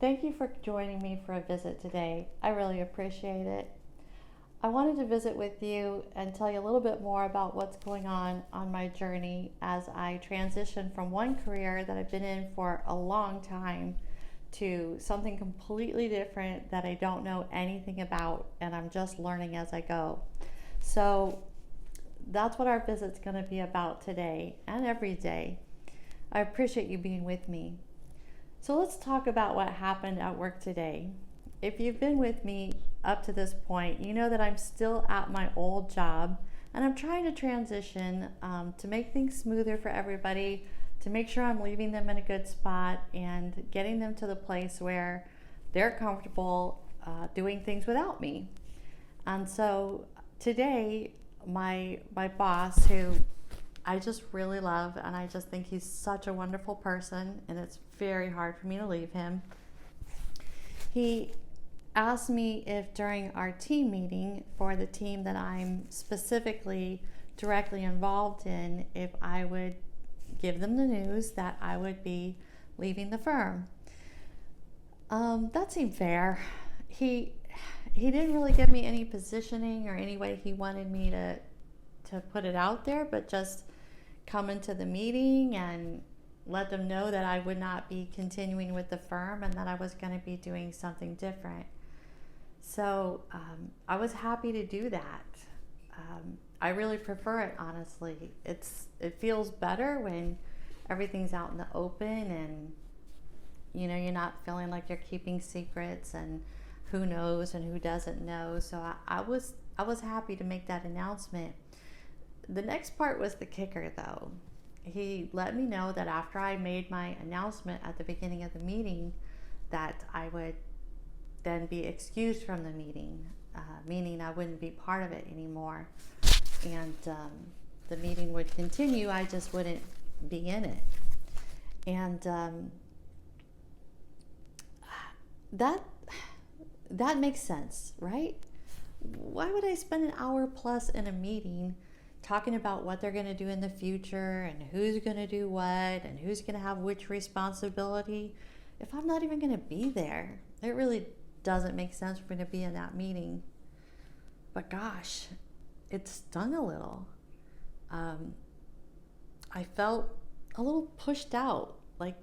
Thank you for joining me for a visit today. I really appreciate it. I wanted to visit with you and tell you a little bit more about what's going on my journey as I transition from one career that I've been in for a long time to something completely different that I don't know anything about and I'm just learning as I go. So that's what our visit's going to be about today and every day. I appreciate you being with me. So let's talk about what happened at work today. If you've been with me up to this point, you know that I'm still at my old job and I'm trying to transition to make things smoother for everybody, to make sure I'm leaving them in a good spot and getting them to the place where they're comfortable doing things without me. And so today, my boss, who I just really love, and I just think he's such a wonderful person, and it's very hard for me to leave him. He asked me if during our team meeting for the team that I'm specifically directly involved in, if I would give them the news that I would be leaving the firm. That seemed fair. He didn't really give me any positioning or any way he wanted me to put it out there, but just come into the meeting and let them know that I would not be continuing with the firm and that I was going to be doing something different. So I was happy to do that. I really prefer it, honestly. It feels better when everything's out in the open and you're not feeling like you're keeping secrets and who knows and who doesn't know. So I was happy to make that announcement. The next part was the kicker, though. He let me know that after I made my announcement at the beginning of the meeting that I would then be excused from the meeting, meaning I wouldn't be part of it anymore. And the meeting would continue, I just wouldn't be in it. And that makes sense, right? Why would I spend an hour plus in a meeting talking about what they're going to do in the future and who's going to do what and who's going to have which responsibility if I'm not even going to be there? It really doesn't make sense for me to be in that meeting. But gosh, it stung a little. I felt a little pushed out, like,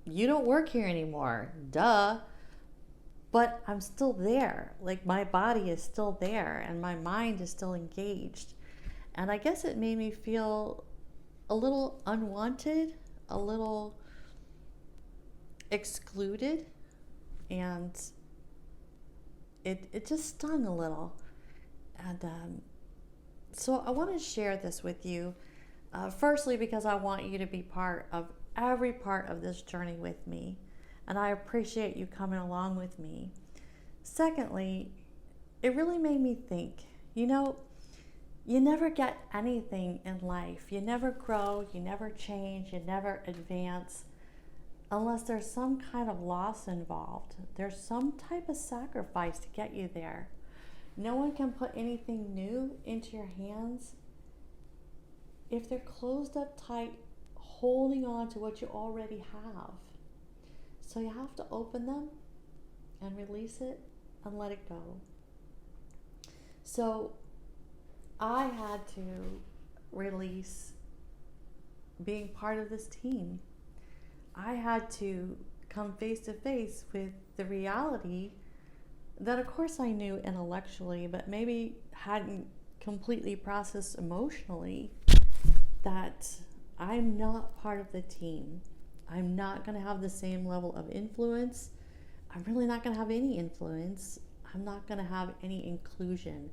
you don't work here anymore, duh. But I'm still there, like my body is still there and my mind is still engaged. And I guess it made me feel a little unwanted, a little excluded, and it just stung a little. And so I want to share this with you, firstly because I want you to be part of every part of this journey with me, and I appreciate you coming along with me. Secondly, it really made me think, you never get anything in life. You never grow, you never change, you never advance unless there's some kind of loss involved. There's some type of sacrifice to get you there. No one can put anything new into your hands if they're closed up tight, holding on to what you already have. So you have to open them and release it and let it go. So I had to release being part of this team. I had to come face to face with the reality that, of course, I knew intellectually, but maybe hadn't completely processed emotionally, that I'm not part of the team. I'm not going to have the same level of influence. I'm really not going to have any influence. I'm not going to have any inclusion.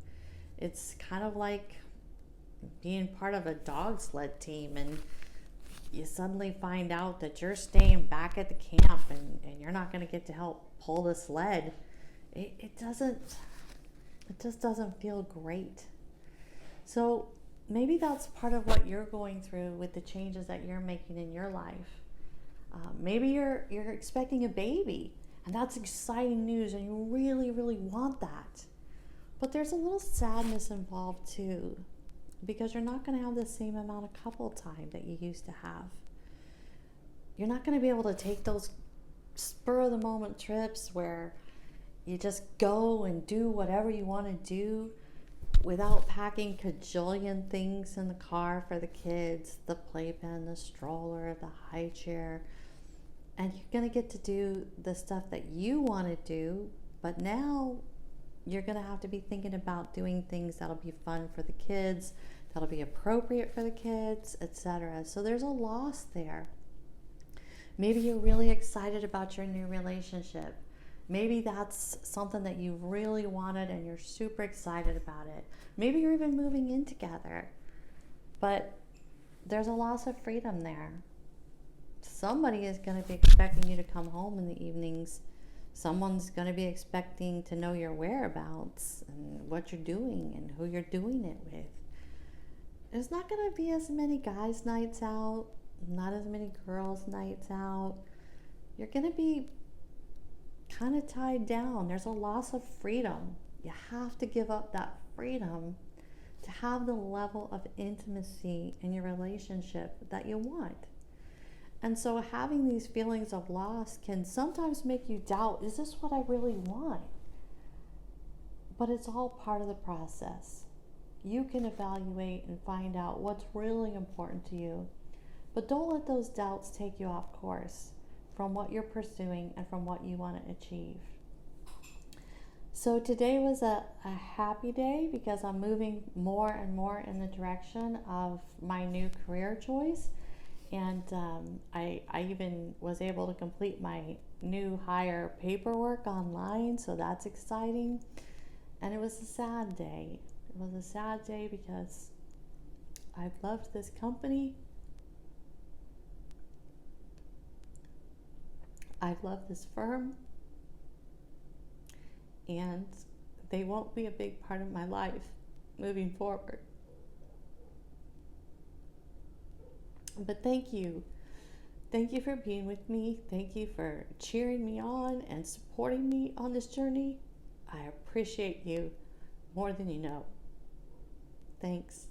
It's kind of like being part of a dog sled team and you suddenly find out that you're staying back at the camp and you're not going to get to help pull the sled. It just doesn't feel great. So maybe that's part of what you're going through with the changes that you're making in your life. Maybe you're expecting a baby and that's exciting news and you really, really want that. But there's a little sadness involved too, because you're not going to have the same amount of couple time that you used to have. You're not going to be able to take those spur of the moment trips where you just go and do whatever you want to do without packing cajillion things in the car for the kids, the playpen, the stroller, the high chair. And you're going to get to do the stuff that you want to do, but now you're going to have to be thinking about doing things that'll be fun for the kids, that'll be appropriate for the kids, etc. So there's a loss there. Maybe you're really excited about your new relationship. Maybe that's something that you really wanted and you're super excited about it. Maybe you're even moving in together. But there's a loss of freedom there. Somebody is going to be expecting you to come home in the evenings. Someone's going to be expecting to know your whereabouts and what you're doing and who you're doing it with. There's not going to be as many guys' nights out, not as many girls' nights out. You're going to be kind of tied down. There's a loss of freedom. You have to give up that freedom to have the level of intimacy in your relationship that you want. And so having these feelings of loss can sometimes make you doubt, is this what I really want? But it's all part of the process. You can evaluate and find out what's really important to you. But don't let those doubts take you off course from what you're pursuing and from what you want to achieve. So today was a happy day because I'm moving more and more in the direction of my new career choice. And I even was able to complete my new hire paperwork online, so that's exciting. And it was a sad day. It was a sad day because I've loved this company. I've loved this firm. And they won't be a big part of my life moving forward. But thank you. Thank you for being with me. Thank you for cheering me on and supporting me on this journey. I appreciate you more than you know. Thanks.